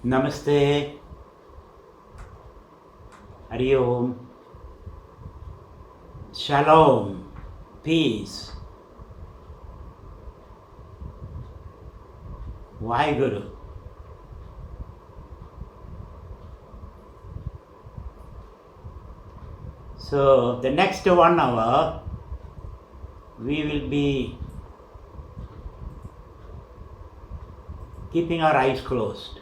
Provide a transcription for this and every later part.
Namaste, Hari Om, Shalom, peace, Vaheguru. So the next 1 hour we will be keeping our eyes closed.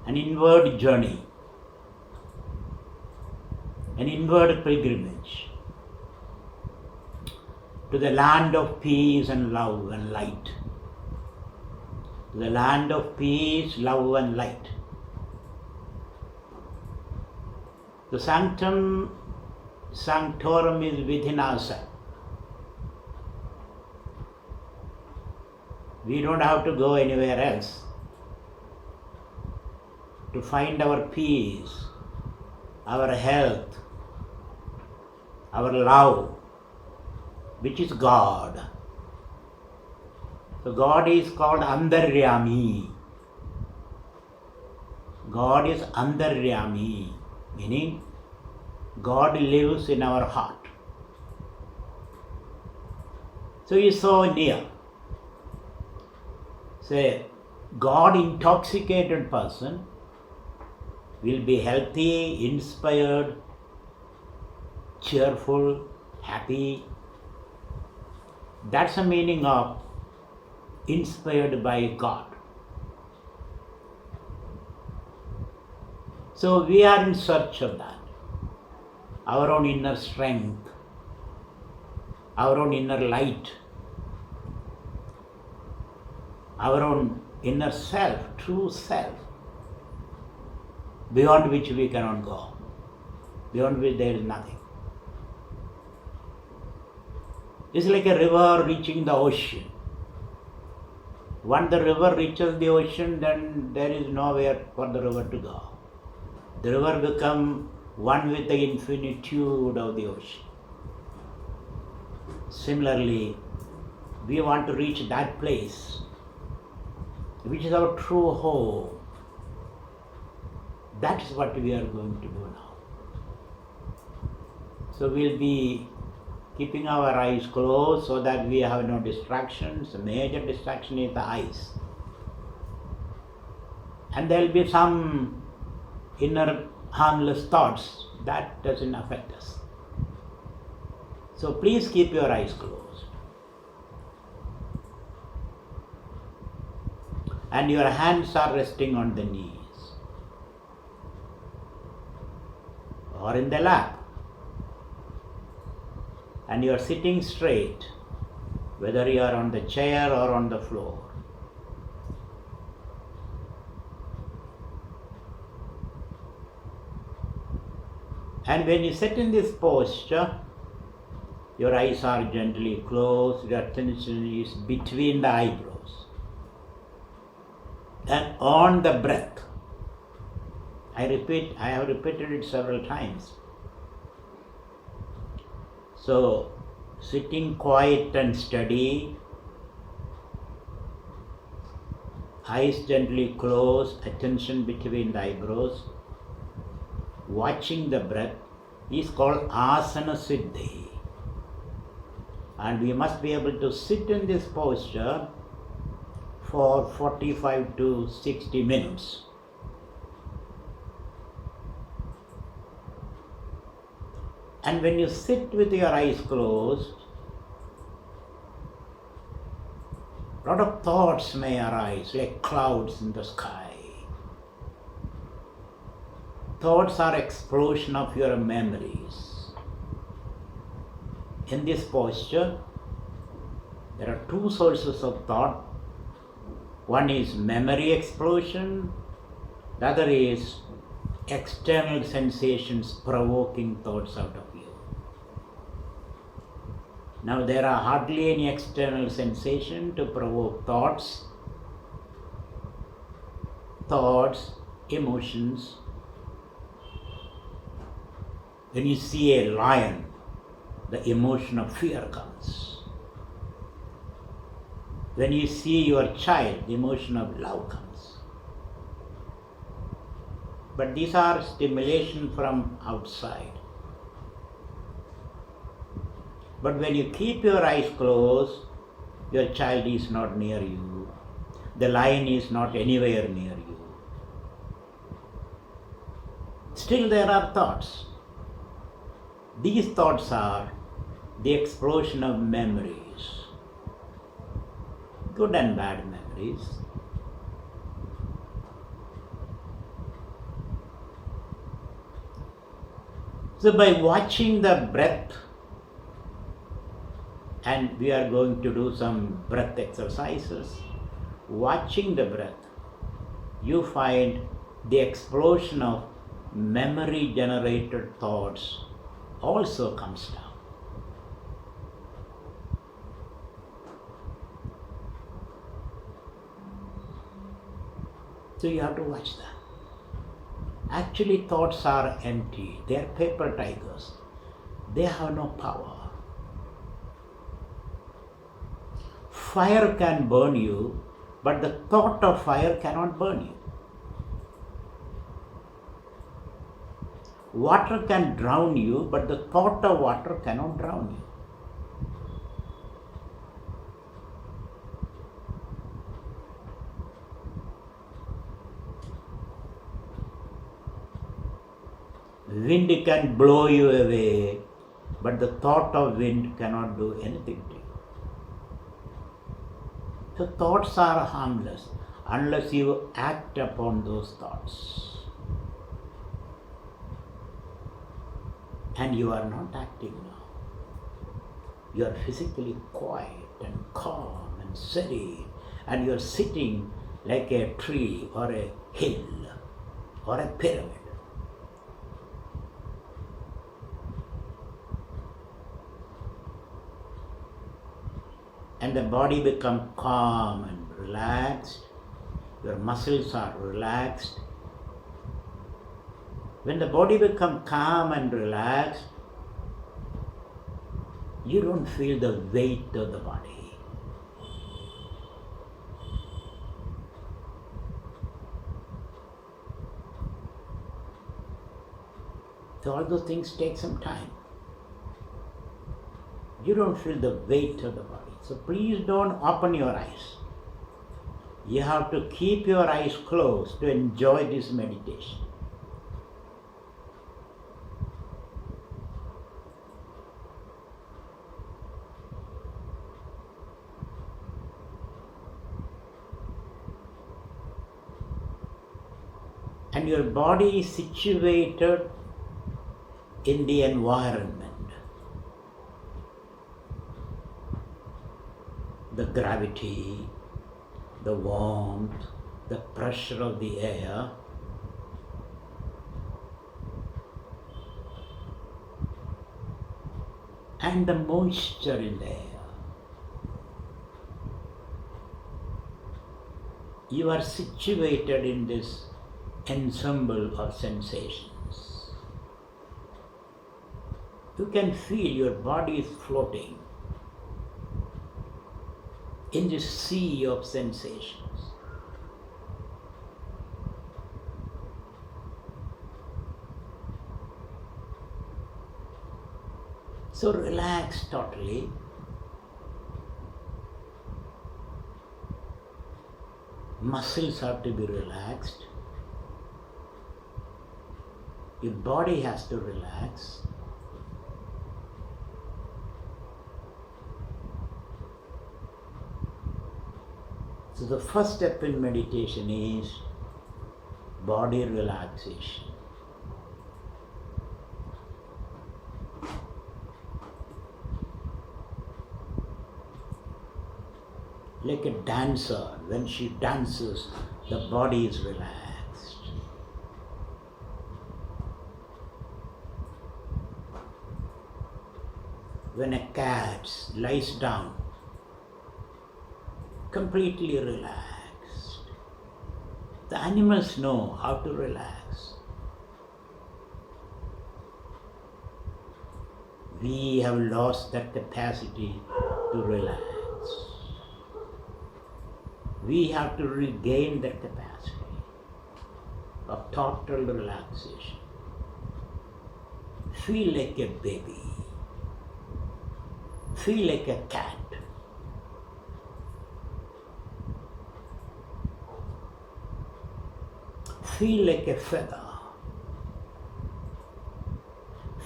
An inward journey, an inward pilgrimage to the land of peace and love and light. To the land of peace, love and light. The sanctum sanctorum is within ourselves. We don't have to go anywhere else to find our peace, our health, our love, which is God. So God is called Antaryami. God is Antaryami, meaning God lives in our heart. So He is so near. Say, God intoxicated person will be healthy, inspired, cheerful, happy. That's the meaning of inspired by God. So we are in search of that. Our own inner strength, our own inner light, our own inner self, true self, beyond which we cannot go, beyond which there is nothing. It's like a river reaching the ocean. Once the river reaches the ocean, then there is nowhere for the river to go. The river becomes one with the infinitude of the ocean. Similarly, we want to reach that place, which is our true home. That is what we are going to do now. So we'll be keeping our eyes closed so that we have no distractions. The major distraction is the eyes. And there will be some inner harmless thoughts that doesn't affect us. So please keep your eyes closed. And your hands are resting on the knees or in the lap. And you are sitting straight, whether you are on the chair or on the floor. And when you sit in this posture, your eyes are gently closed, your attention is between the eyebrows. And on the breath, I have repeated it several times. So, sitting quiet and steady, eyes gently closed, attention between the eyebrows, watching the breath is called asana siddhi. And we must be able to sit in this posture for 45 to 60 minutes. And when you sit with your eyes closed, a lot of thoughts may arise like clouds in the sky. Thoughts are explosion of your memories. In this posture, there are two sources of thought. One is memory explosion, the other is external sensations provoking thoughts out of you. Now there are hardly any external sensation to provoke thoughts, emotions. When you see a lion, the emotion of fear comes. When you see your child, the emotion of love comes. But these are stimulation from outside. But when you keep your eyes closed, your child is not near you. The lion is not anywhere near you. Still there are thoughts. These thoughts are the explosion of memories, good and bad memories. So by watching the breath, and we are going to do some breath exercises, watching the breath, you find the explosion of memory generated thoughts also comes down. So you have to watch that. Actually, thoughts are empty. They are paper tigers. They have no power. Fire can burn you, but the thought of fire cannot burn you. Water can drown you, but the thought of water cannot drown you. Wind can blow you away, but the thought of wind cannot do anything to you. So thoughts are harmless unless you act upon those thoughts. And you are not acting now. You are physically quiet and calm and serene, and you are sitting like a tree or a hill or a pyramid. And the body becomes calm and relaxed. Your muscles are relaxed. When the body becomes calm and relaxed, you don't feel the weight of the body. So all those things take some time. You don't feel the weight of the body. So please don't open your eyes. You have to keep your eyes closed to enjoy this meditation. And your body is situated in the environment. The gravity, the warmth, the pressure of the air, and the moisture in the air. You are situated in this ensemble of sensations. You can feel your body is floating in this sea of sensations. So relax totally. Muscles have to be relaxed. Your body has to relax. So the first step in meditation is body relaxation. Like a dancer, when she dances, the body is relaxed. When a cat lies down, completely relaxed. The animals know how to relax. We have lost that capacity to relax. We have to regain that capacity. of total relaxation. Feel like a baby. Feel like a cat. Feel like a feather.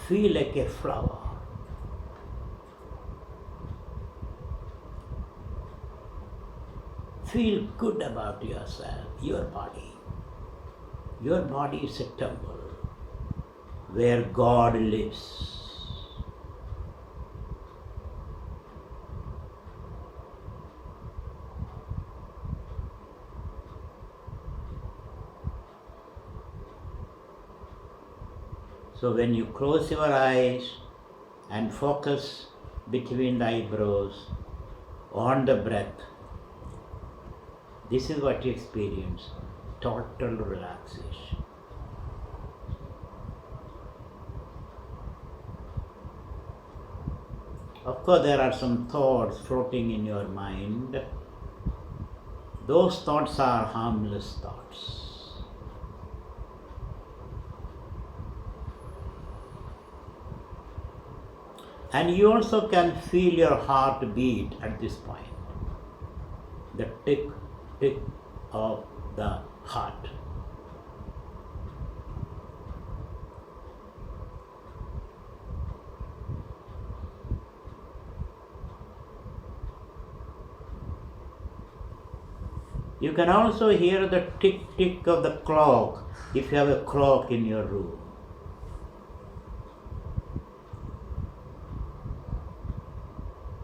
Feel like a flower. Feel good about yourself, your body. Your body is a temple where God lives. So when you close your eyes and focus between the eyebrows on the breath, this is what you experience, total relaxation. Of course, there are some thoughts floating in your mind. Those thoughts are harmless thoughts. And you also can feel your heart beat at this point. The tick, tick of the heart. You can also hear the tick, tick of the clock if you have a clock in your room.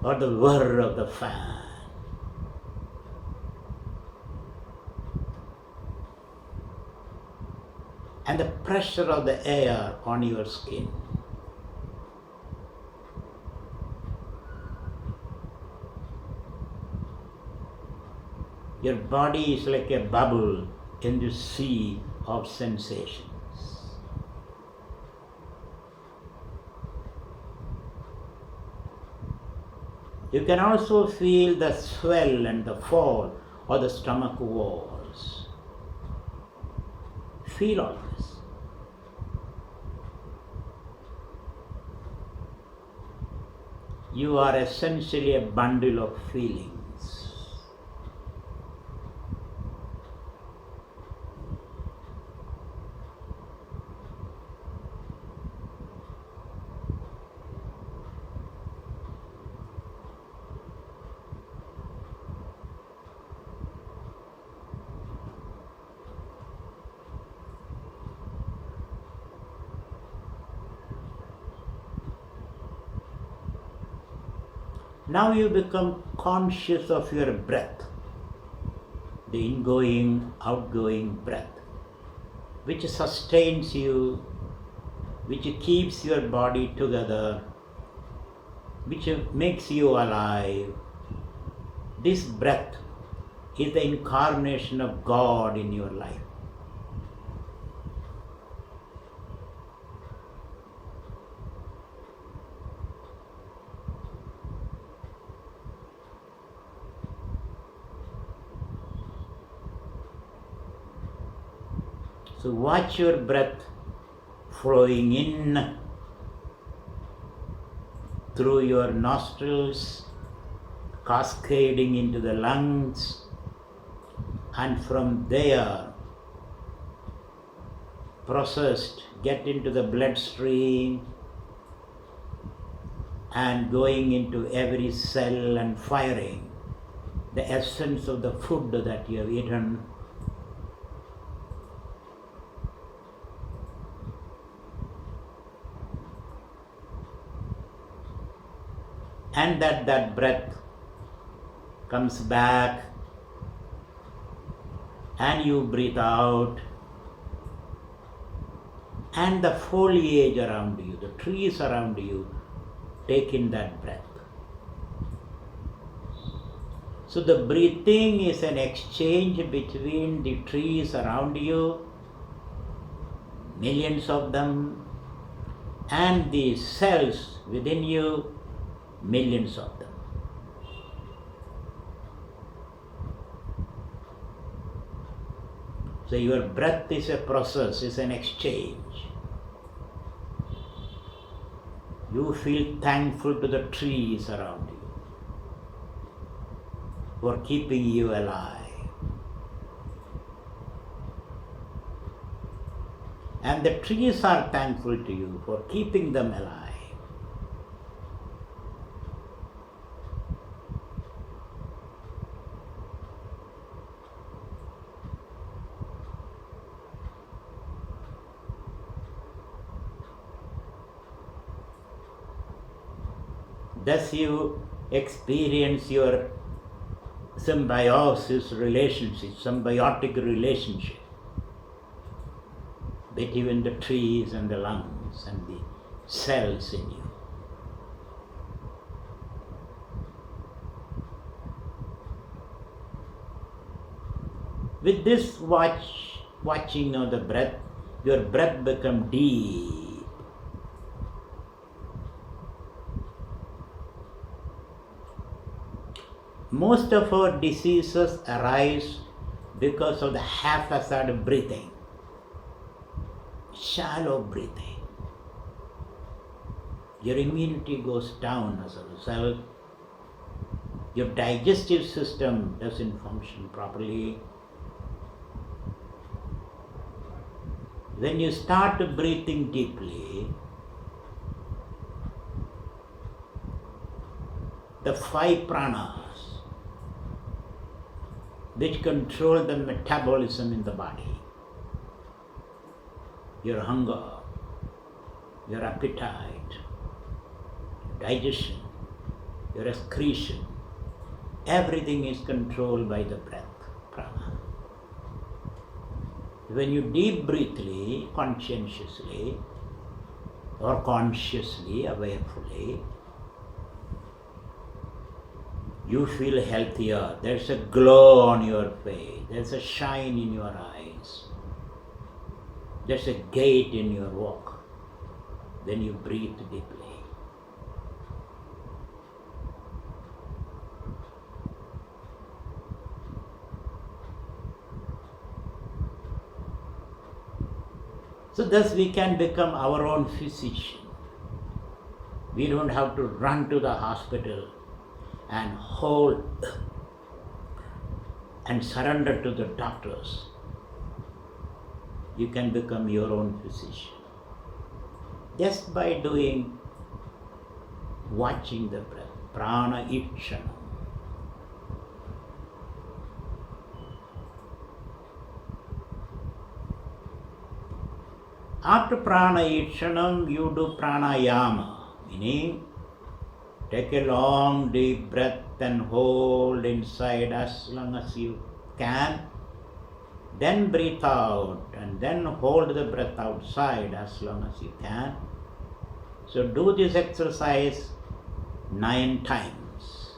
Or the whir of the fan. And the pressure of the air on your skin. Your body is like a bubble in the sea of sensations. You can also feel the swell and the fall of the stomach walls. Feel all this. You are essentially a bundle of feelings. Now you become conscious of your breath, the ingoing, outgoing breath, which sustains you, which keeps your body together, which makes you alive. This breath is the incarnation of God in your life. So watch your breath flowing in through your nostrils, cascading into the lungs, and from there processed, get into the bloodstream and going into every cell and firing the essence of the food that you have eaten. And that breath comes back and you breathe out, and the foliage around you, the trees around you, take in that breath. So the breathing is an exchange between the trees around you, millions of them, and the cells within you, millions of them. So your breath is a process, is an exchange. You feel thankful to the trees around you for keeping you alive. And the trees are thankful to you for keeping them alive. Thus you experience your symbiosis relationship, symbiotic relationship between the trees and the lungs and the cells in you. With this watching of the breath, your breath becomes deep. Most of our diseases arise because of the haphazard breathing, shallow breathing. Your immunity goes down as a result. Your digestive system doesn't function properly. When you start breathing deeply, the 5 pranas, which control the metabolism in the body, your hunger, your appetite, digestion, your excretion, everything is controlled by the breath, prana. When you deep breathly, conscientiously, or consciously, awarefully, you feel healthier. There's a glow on your face. There's a shine in your eyes. There's a gait in your walk when you breathe deeply. So thus we can become our own physician. We don't have to run to the hospital and hold and surrender to the doctors. You can become your own physician just by doing, watching the breath, prana ikshanam. After prana ikshanam, you do pranayama, meaning take a long deep breath and hold inside as long as you can. Then breathe out and then hold the breath outside as long as you can. So do this exercise 9 times.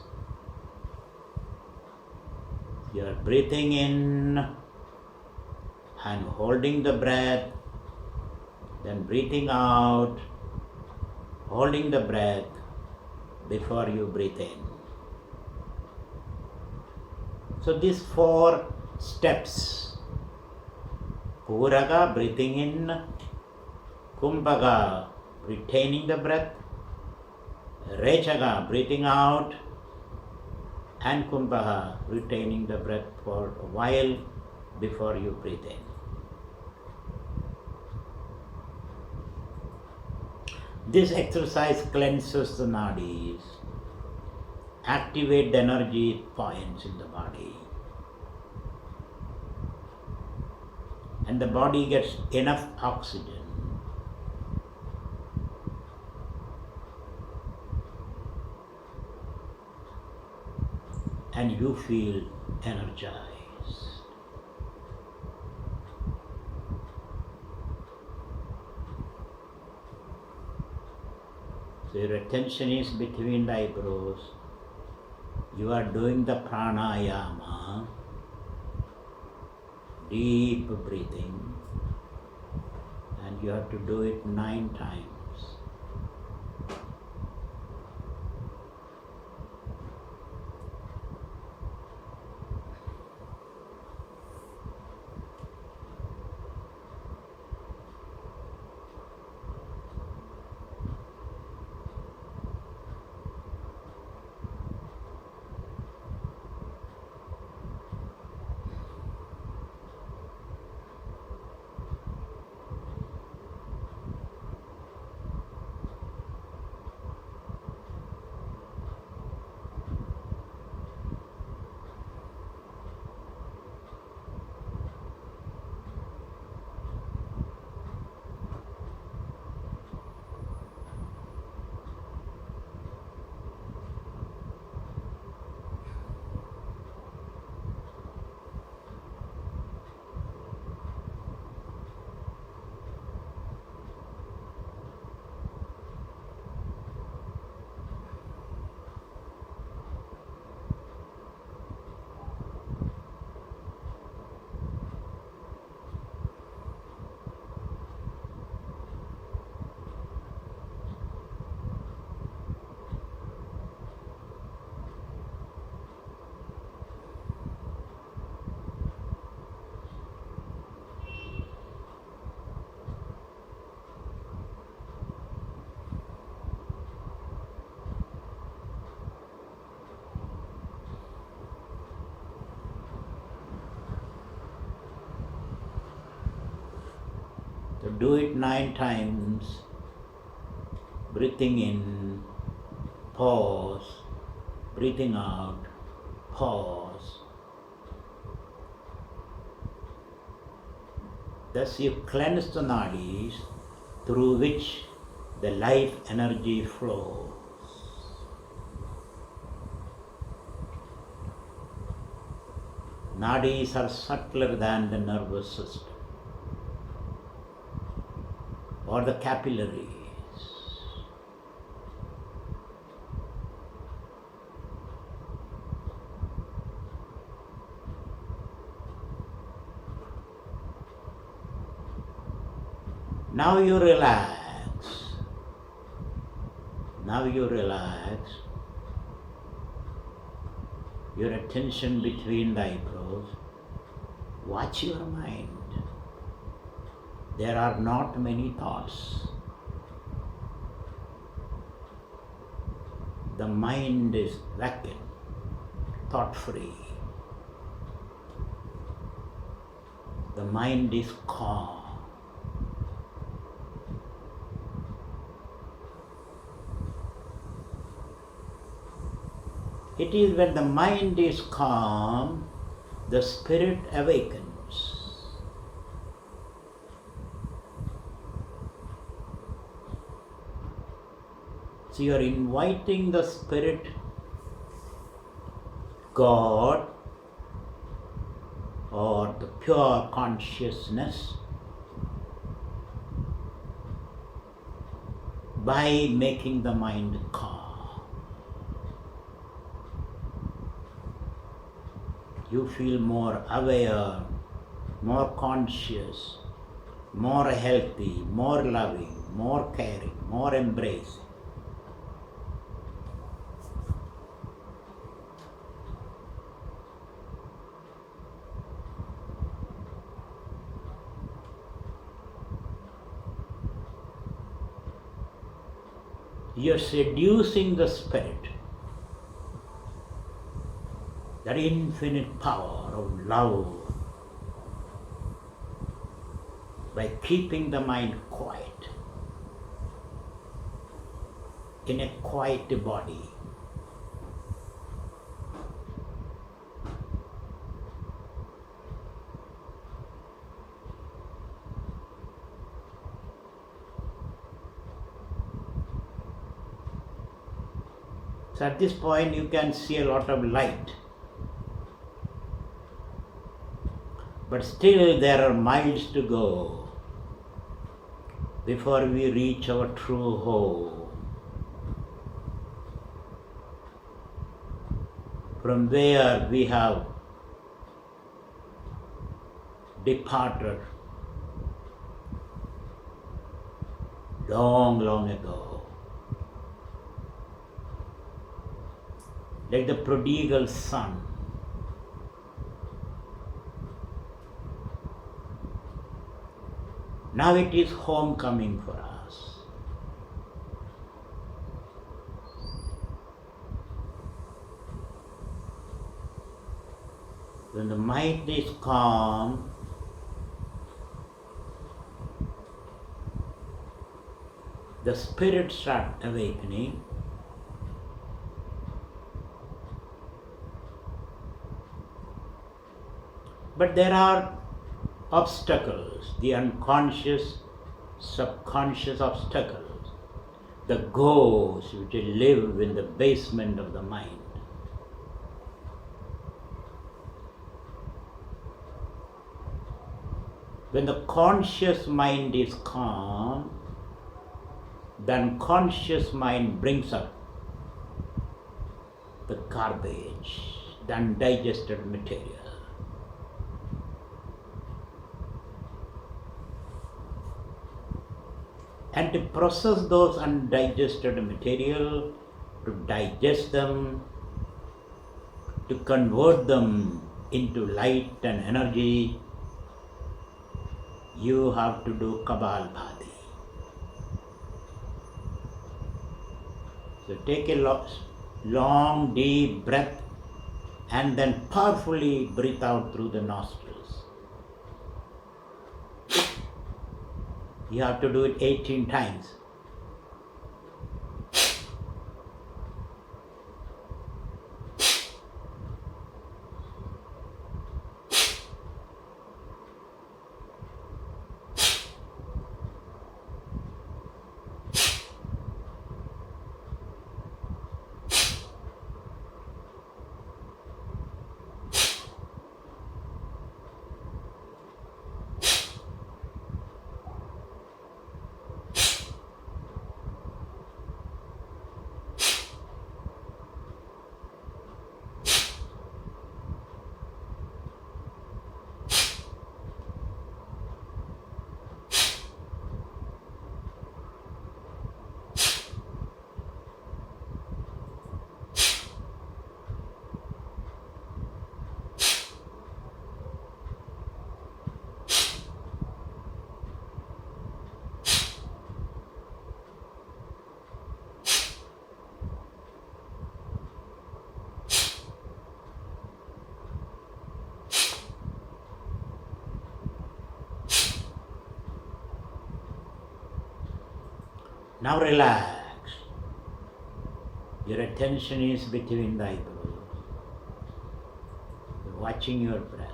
You are breathing in and holding the breath, then breathing out, holding the breath before you breathe in. So these 4 steps: Puraga, breathing in; Kumbhaga, retaining the breath; Rechaga, breathing out; and Kumbhaga, retaining the breath for a while before you breathe in. This exercise cleanses the nadis, activate the energy points in the body, and the body gets enough oxygen. And you feel energized. So your attention is between the eyebrows. You are doing the pranayama, deep breathing, and you have to do it 9 times. do it 9 times. Breathing in, pause, breathing out, pause. Thus you cleanse the nadis through which the life energy flows. Nadis are subtler than the nervous system or the capillaries. Now you relax. Now you relax. Your attention between the eyebrows. Watch your mind. There are not many thoughts. The mind is vacant, thought-free. The mind is calm. It is when the mind is calm, the spirit awakens. So you are inviting the spirit, God, or the pure consciousness by making the mind calm. You feel more aware, more conscious, more healthy, more loving, more caring, more embracing. You are seducing the spirit, that infinite power of love, by keeping the mind quiet, in a quiet body. So at this point you can see a lot of light. But still there are miles to go before we reach our true home, from where we have departed long, long ago. Like the prodigal son. Now it is homecoming for us. When the mind is calm, the spirit starts awakening. But there are obstacles, the unconscious, subconscious obstacles, the ghosts which live in the basement of the mind. When the conscious mind is calm, the unconscious mind brings up the garbage, the undigested material. And to process those undigested material, to digest them, to convert them into light and energy, you have to do Kabalbhati. So take a long deep breath and then powerfully breathe out through the nostrils. You have to do it 18 times. Now relax. Your attention is between the eyebrows. You're watching your breath.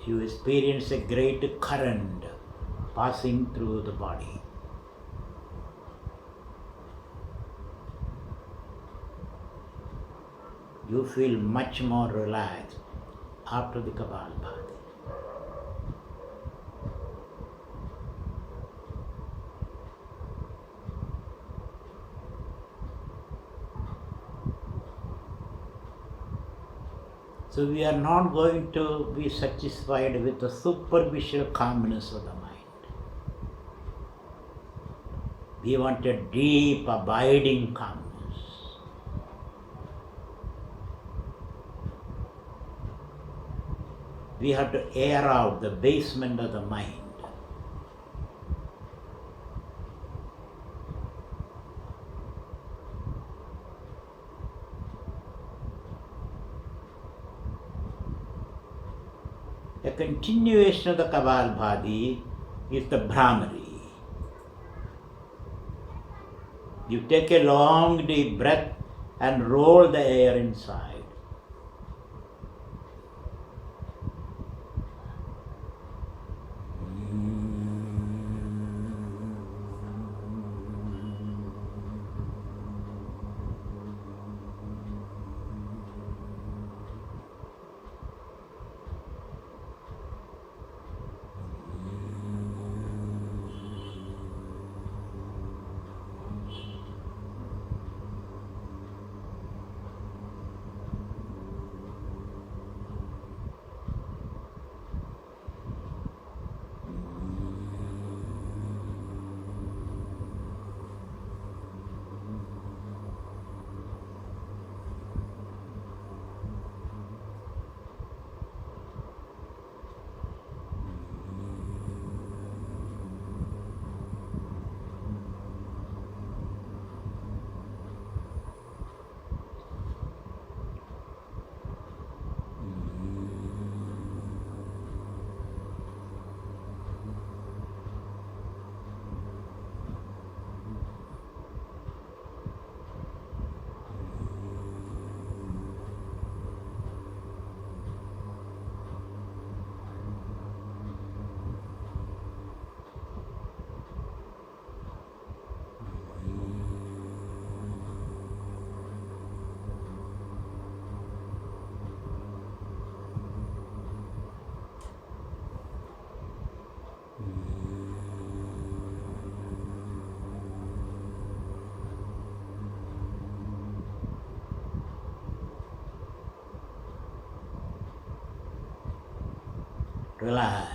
You experience a great current passing through the body. You feel much more relaxed after the Kapalbhati. So we are not going to be satisfied with the superficial calmness of the mind. We want a deep, abiding calmness. We have to air out the basement of the mind. A continuation of the Kapalbhati is the Brahmari. You take a long deep breath and roll the air inside. Relax.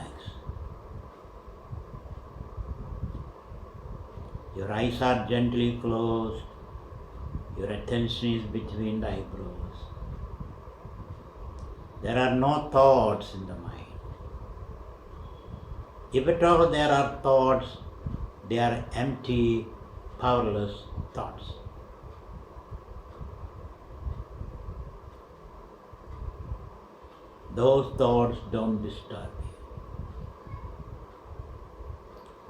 Your eyes are gently closed. Your attention is between the eyebrows. There are no thoughts in the mind. If at all there are thoughts, they are empty, powerless thoughts. those thoughts don't disturb you.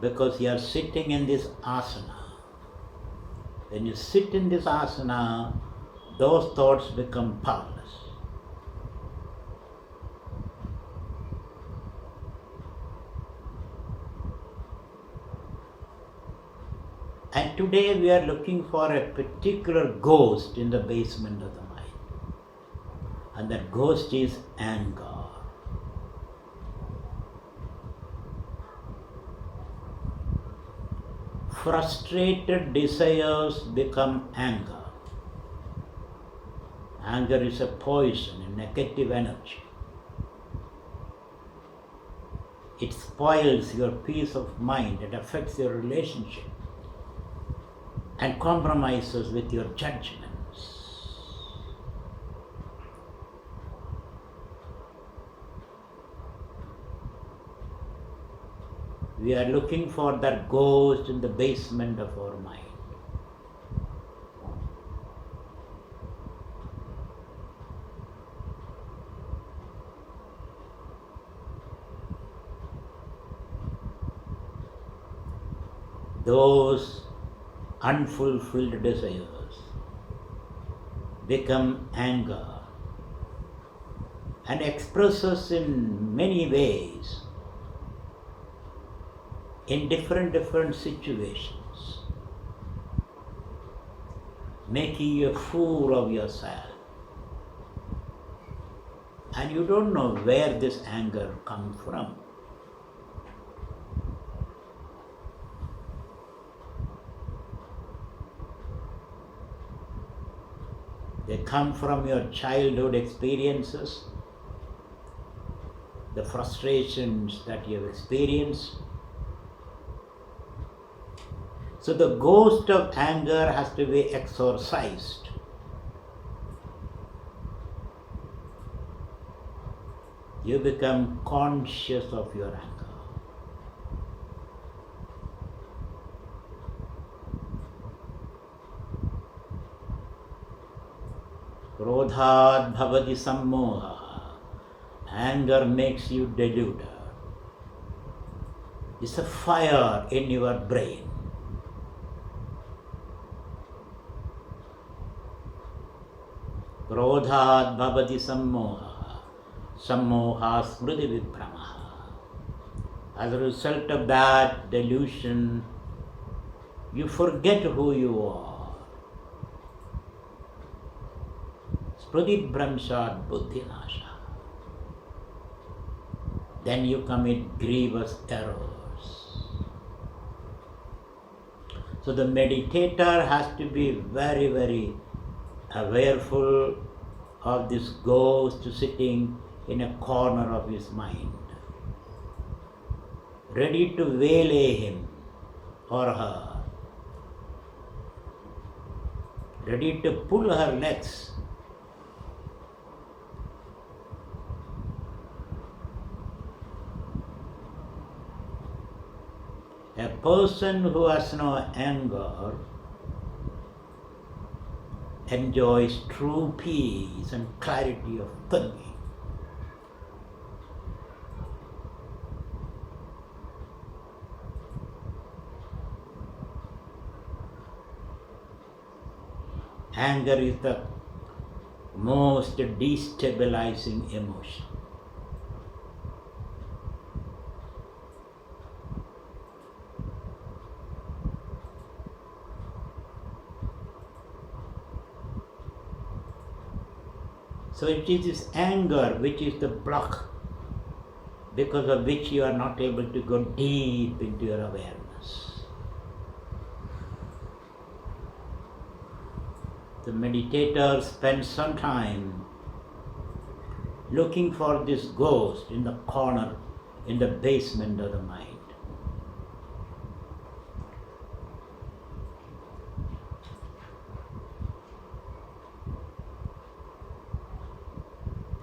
Because you are sitting in this asana. When you sit in this asana, those thoughts become powerless. And today we are looking for a particular ghost in the basement of the mind. And that ghost is anger. Frustrated desires become anger. Anger is a poison, a negative energy. It spoils your peace of mind, it affects your relationship, and compromises with your judgments. We are looking for that ghost in the basement of our mind. Those unfulfilled desires become anger and expresses in many ways in different situations, making you a fool of yourself. And you don't know where this anger comes from. They come from your childhood experiences, the frustrations that you have experienced. So the ghost of anger has to be exorcised. You become conscious of your anger. Krodhat bhavati sammoha. Anger makes you deluded. It's a fire in your brain. Krodhat bhavati sammoha. Sammoha smriti vibhramaha. As a result of that delusion, you forget who you are. Smriti bhramshat buddhinasha. Then you commit grievous errors. So the meditator has to be very, very awareful of this ghost sitting in a corner of his mind, ready to waylay him or her, ready to pull her legs. A person who has no anger enjoys true peace and clarity of thinking. Anger is the most destabilizing emotion. So it is this anger which is the block, because of which you are not able to go deep into your awareness. The meditator spends some time looking for this ghost in the corner, in the basement of the mind.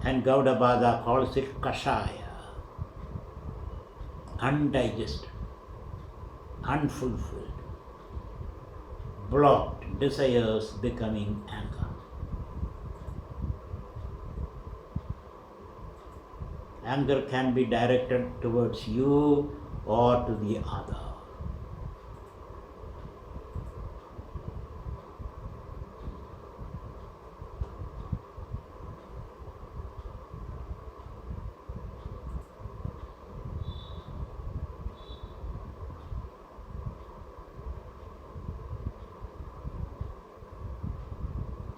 And Gaudapada calls it kashaya, undigested, unfulfilled, blocked desires becoming anger. Anger can be directed towards you or to the other.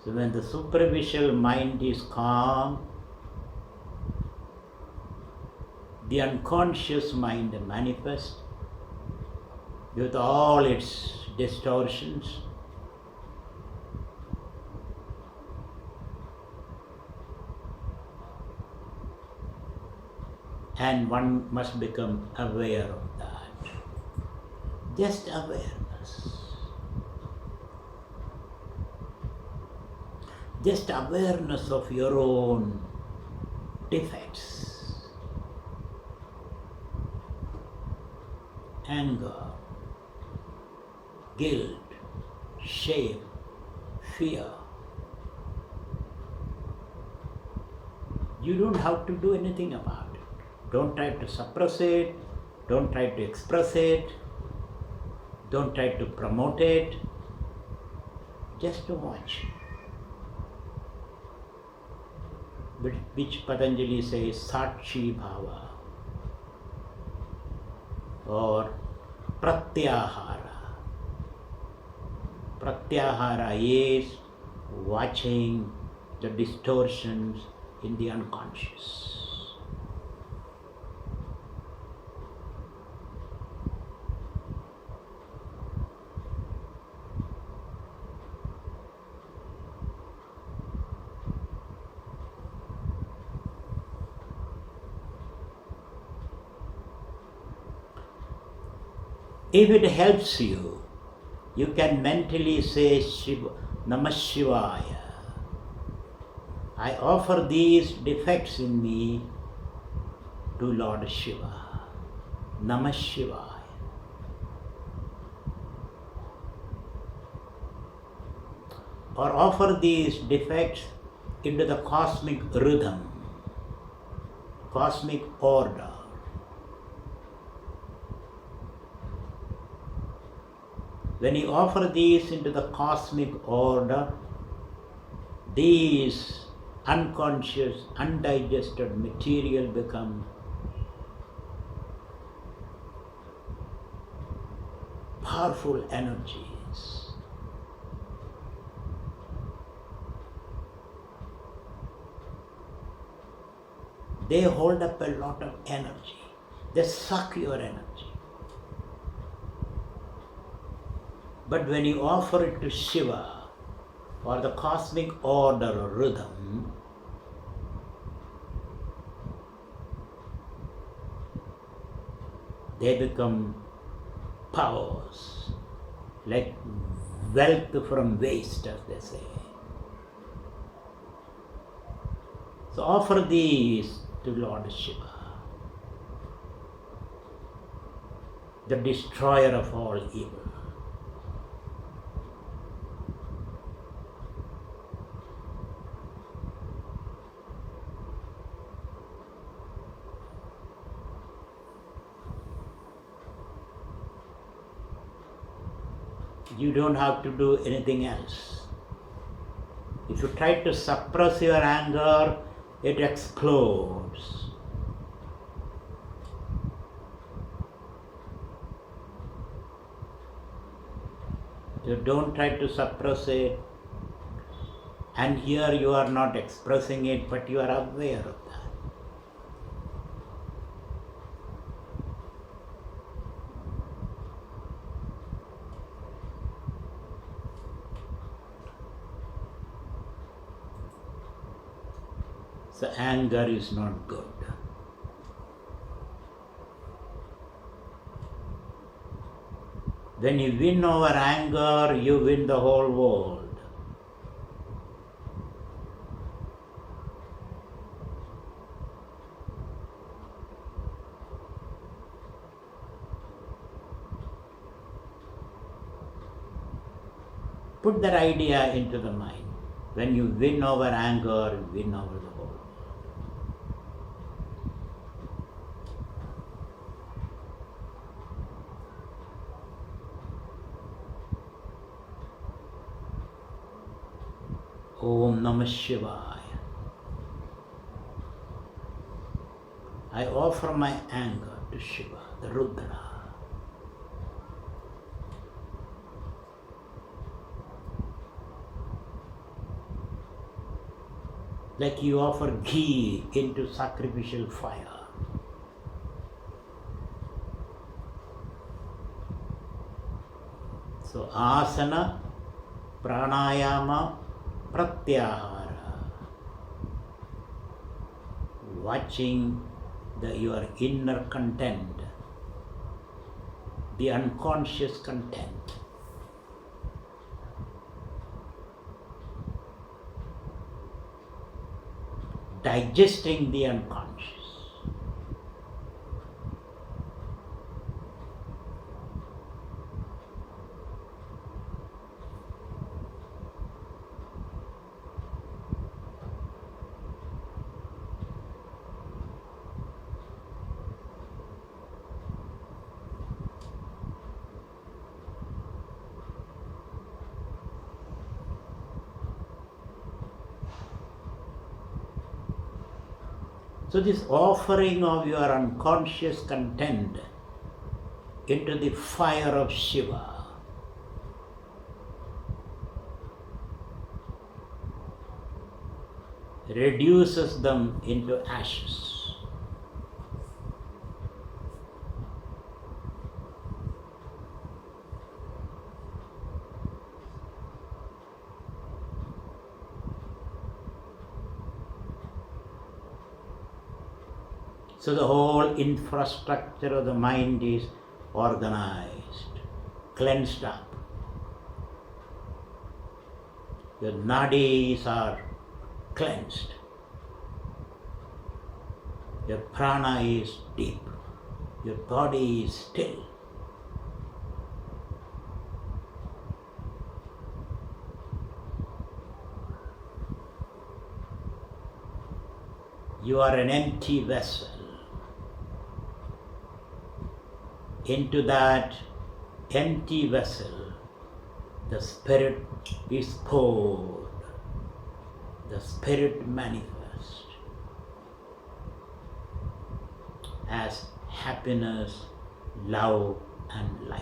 So when the superficial mind is calm, the unconscious mind manifests with all its distortions. And one must become aware of that. Just awareness. Just awareness of your own defects. Anger, guilt, shame, fear. You don't have to do anything about it. Don't try to suppress it. Don't try to express it. Don't try to promote it. Just to watch. Which Patanjali says Sakshi Bhava or Pratyahara. Pratyahara is watching the distortions in the unconscious. If it helps you, you can mentally say Namah Shivaya. I offer these defects in me to Lord Shiva. Namah Shivaya. Or offer these defects into the cosmic rhythm, cosmic order. When you offer these into the cosmic order, these unconscious, undigested material become powerful energies. They hold up a lot of energy. They suck your energy. But when you offer it to Shiva or the cosmic order or rhythm, they become powers, like wealth from waste, as they say. So offer these to Lord Shiva, the destroyer of all evil. You don't have to do anything else. If you try to suppress your anger, it explodes. You don't try to suppress it, and here you are not expressing it, but you are aware of that. So anger is not good. When you win over anger, you win the whole world. Put that idea into the mind. When you win over anger, you win over the world. Om Namah Shivaya. I offer my anger to Shiva, the Rudra. Like you offer ghee into sacrificial fire. So asana, pranayama, pratyahara. Watching your inner content, the unconscious content. Digesting the unconscious. So this offering of your unconscious content into the fire of Shiva reduces them into ashes. So the whole infrastructure of the mind is organized, cleansed up. Your nadis are cleansed. Your prana is deep. Your body is still. You are an empty vessel. Into that empty vessel, the Spirit is poured. The Spirit manifests as happiness, love, and light.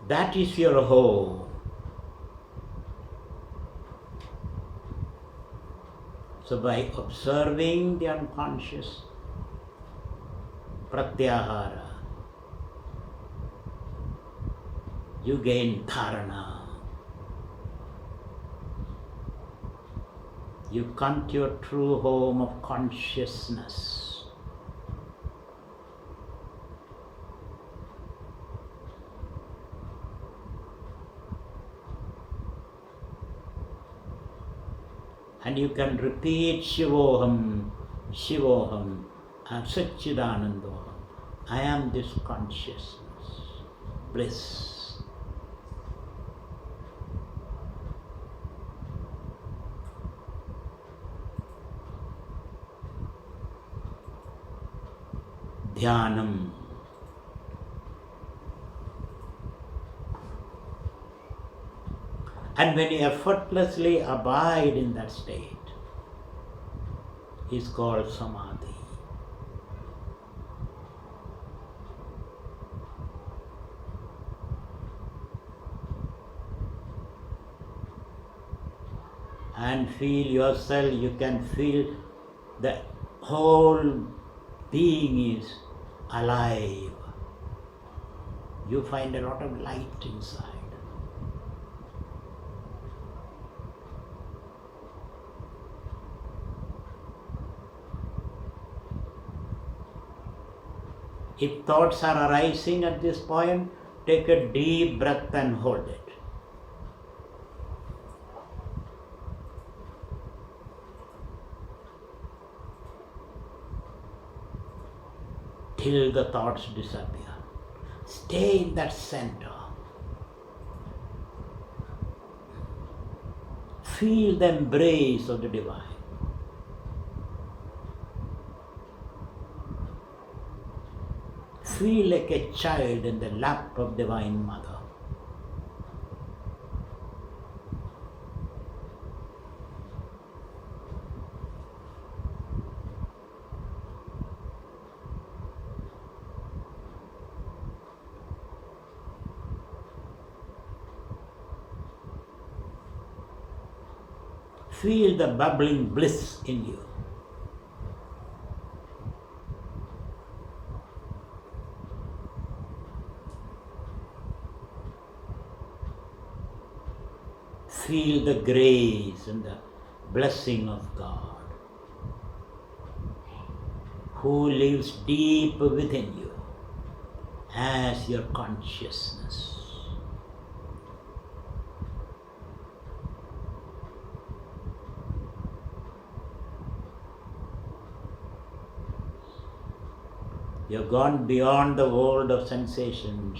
That is your home. So by observing the unconscious pratyahara, you gain dharana. You come to your true home of consciousness. And you can repeat Shivoham, Shivoham, I am Satchidanandoham. I am this consciousness, bliss. Dhyanam. And when you effortlessly abide in that state, is called samadhi. And feel yourself, you can feel the whole being is alive. You find a lot of light inside. If thoughts are arising at this point, take a deep breath and hold it. Till the thoughts disappear. Stay in that center. Feel the embrace of the divine. Feel like a child in the lap of Divine Mother. Feel the bubbling bliss in you. Feel the grace and the blessing of God, who lives deep within you as your consciousness. You've gone beyond the world of sensations,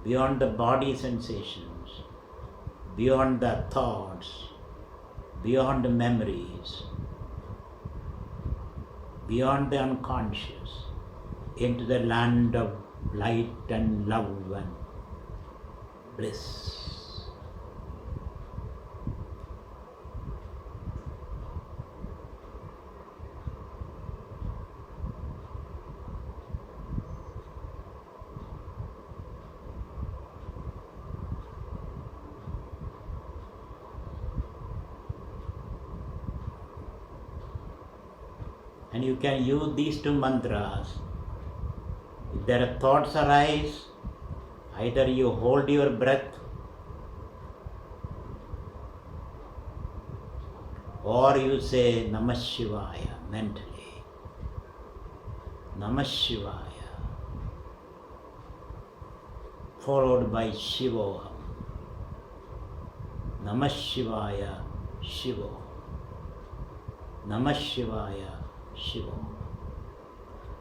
beyond the body sensations, beyond the thoughts, beyond the memories, beyond the unconscious, into the land of light and love and bliss. And you can use these two mantras. If there are thoughts arise, either you hold your breath or you say Namah Shivaya mentally. Namah Shivaya, followed by Shivoham. Namah Shivaya, Shivoham. Namah Shivaya, Shiva.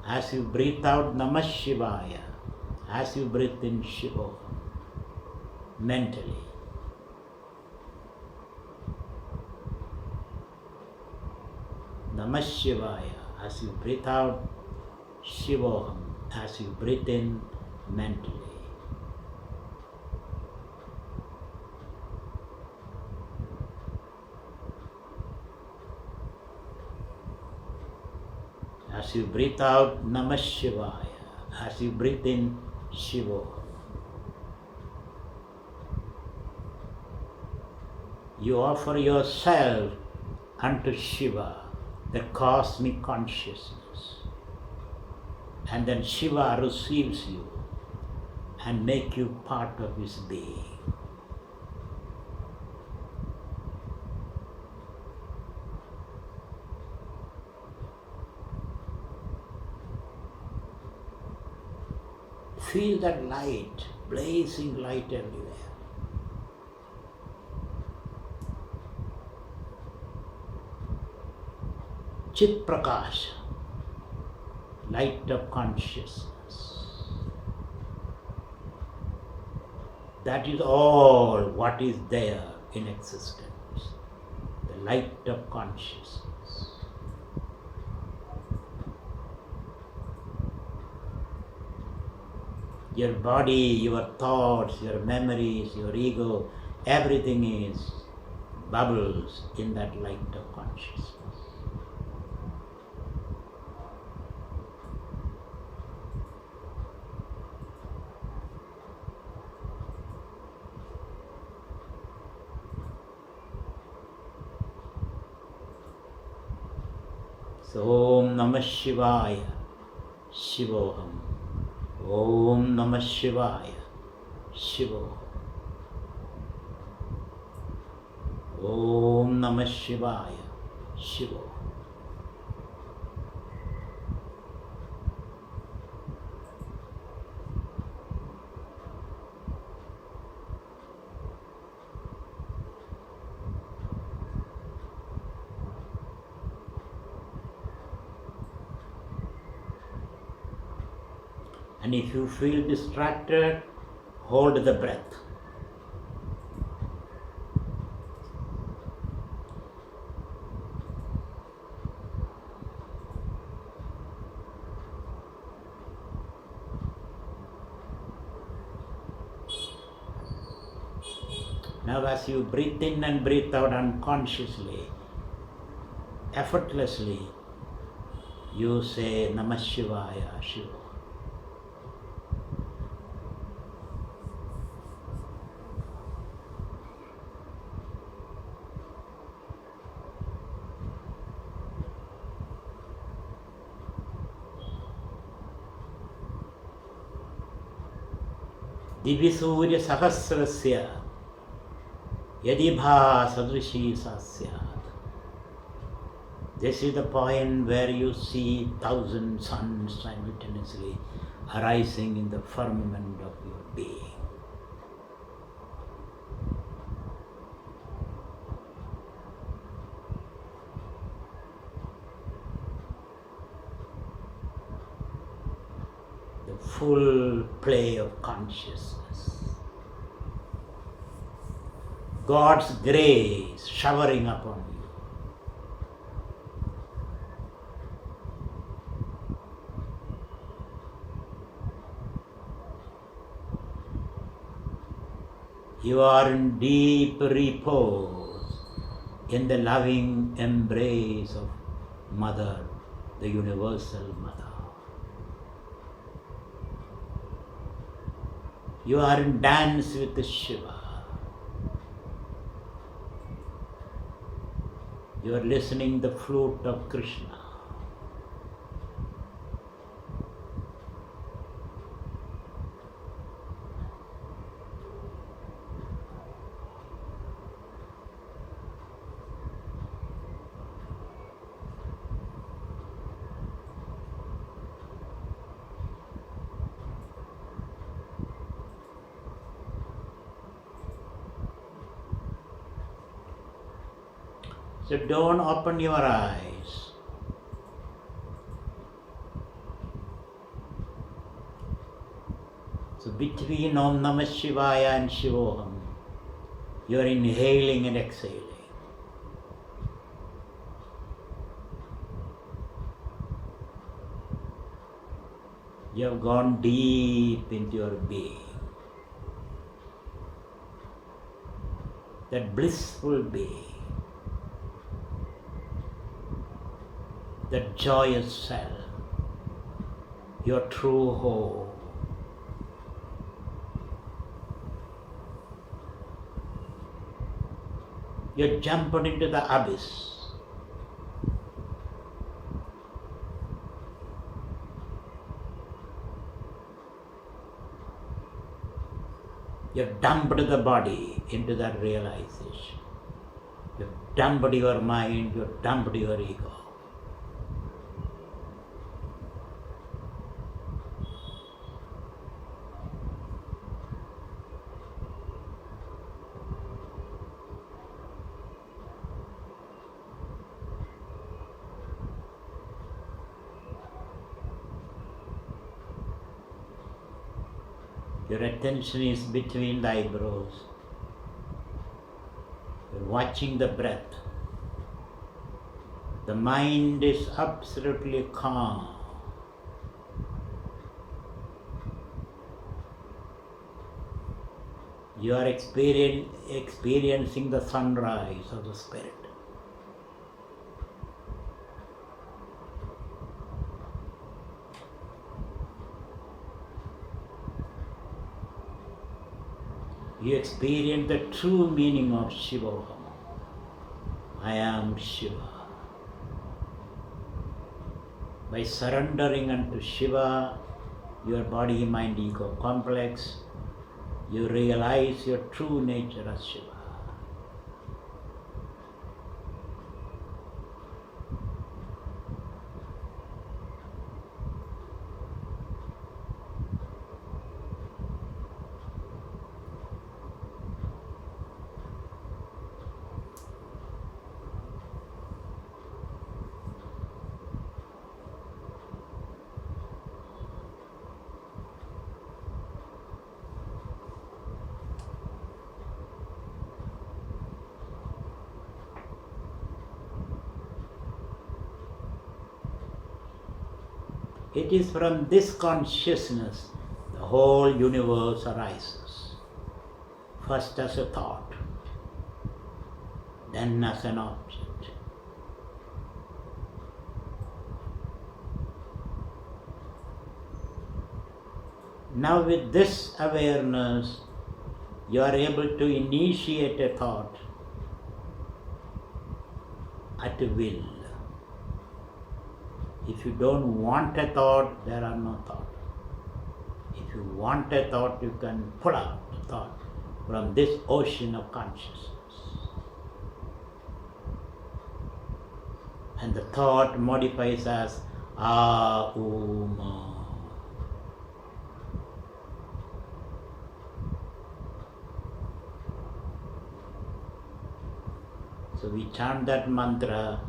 As you breathe out Namah Shivaya, as you breathe in Shiva, mentally. Namah Shivaya, as you breathe out Shivoham, as you breathe in mentally. As you breathe out Namah Shivaya, as you breathe in Shiva, you offer yourself unto Shiva, the cosmic consciousness, and then Shiva receives you and make you part of his being. Feel that light, blazing light everywhere. Chit Prakasha, light of consciousness. That is all what is there in existence, the light of consciousness. Your body, your thoughts, your memories, your ego, everything is bubbles in that light of consciousness. So, Om Namah Shivaya, Shivoham. Om Namah Shivaya, Shivoham. Om Namah Shivaya, Shivoham. And if you feel distracted, hold the breath. Now as you breathe in and breathe out unconsciously, effortlessly, you say Namah Shivaya, Shiva. Divisurya Sahasrasya Yadibha Sadrishi Sasyat. This is the point where you see 1,000 suns simultaneously arising in the firmament of your being. The full play of consciousness. God's grace showering upon you. You are in deep repose in the loving embrace of Mother, the Universal Mother. You are in dance with Shiva. You are listening the flute of Krishna. So don't open your eyes. So between Om Namah Shivaya and Shivoham, you are inhaling and exhaling. You have gone deep into your being. That blissful being. That joyous self, your true home. You jumped into the abyss. You dumped the body into that realization. You dumped your mind, you dumped your ego. Your attention is between the eyebrows. You're watching the breath. The mind is absolutely calm. You are experiencing the sunrise of the spirit. You experience the true meaning of Shivoham. I am Shiva. By surrendering unto Shiva, your body, mind, ego complex, you realize your true nature as Shiva. It is from this consciousness the whole universe arises. First as a thought, then as an object. Now with this awareness, you are able to initiate a thought at will. If you don't want a thought, there are no thoughts. If you want a thought, you can pull out the thought from this ocean of consciousness. And the thought modifies as Aum. So we chant that mantra.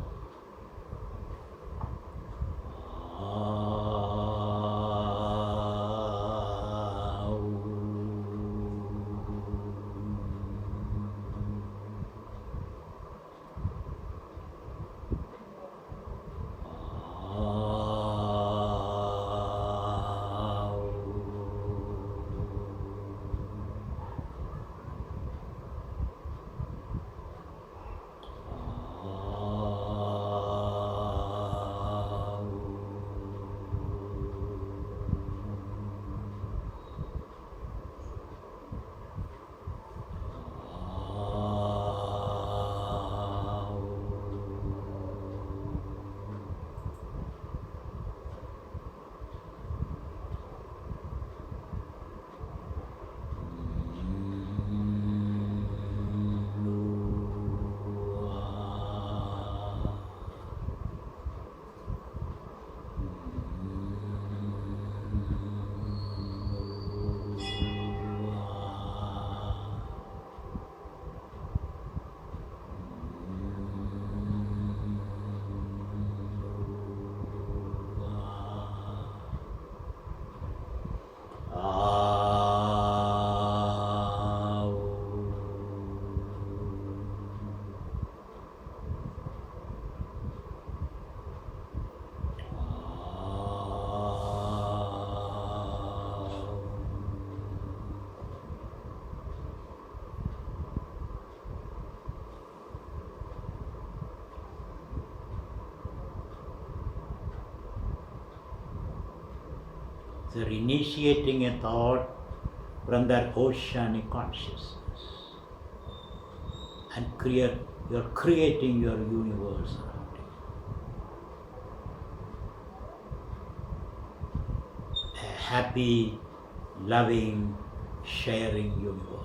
So initiating a thought from that oceanic consciousness and you're creating your universe around you. A happy, loving, sharing universe.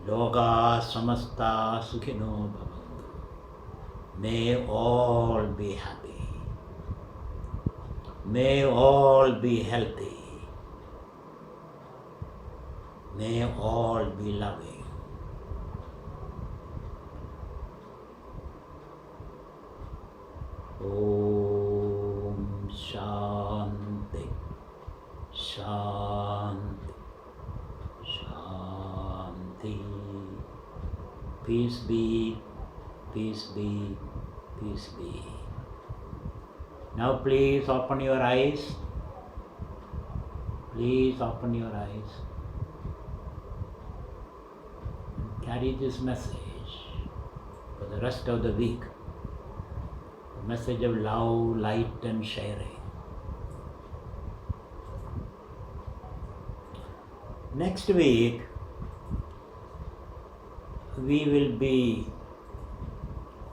Loka samasta sukhino bhavantu. May all be happy. May all be healthy. May all be loving. Om Shanti, Shanti, Shanti. Peace be, peace be, peace be. Now please open your eyes. Please open your eyes. And carry this message for the rest of the week. A message of love, light and sharing. Next week, we will be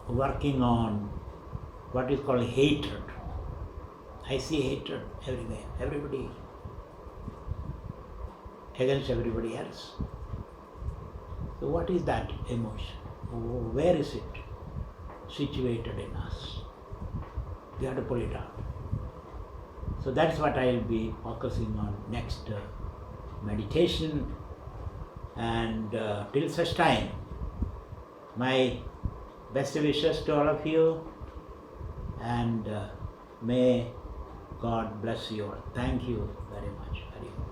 working on what is called hatred. I see hatred everywhere, everybody against everybody else. So what is that emotion? Where is it situated in us? We have to pull it out. So that's what I will be focusing on next meditation, and till such time, my best wishes to all of you, and may God bless you all. Thank you very much. Hari Om.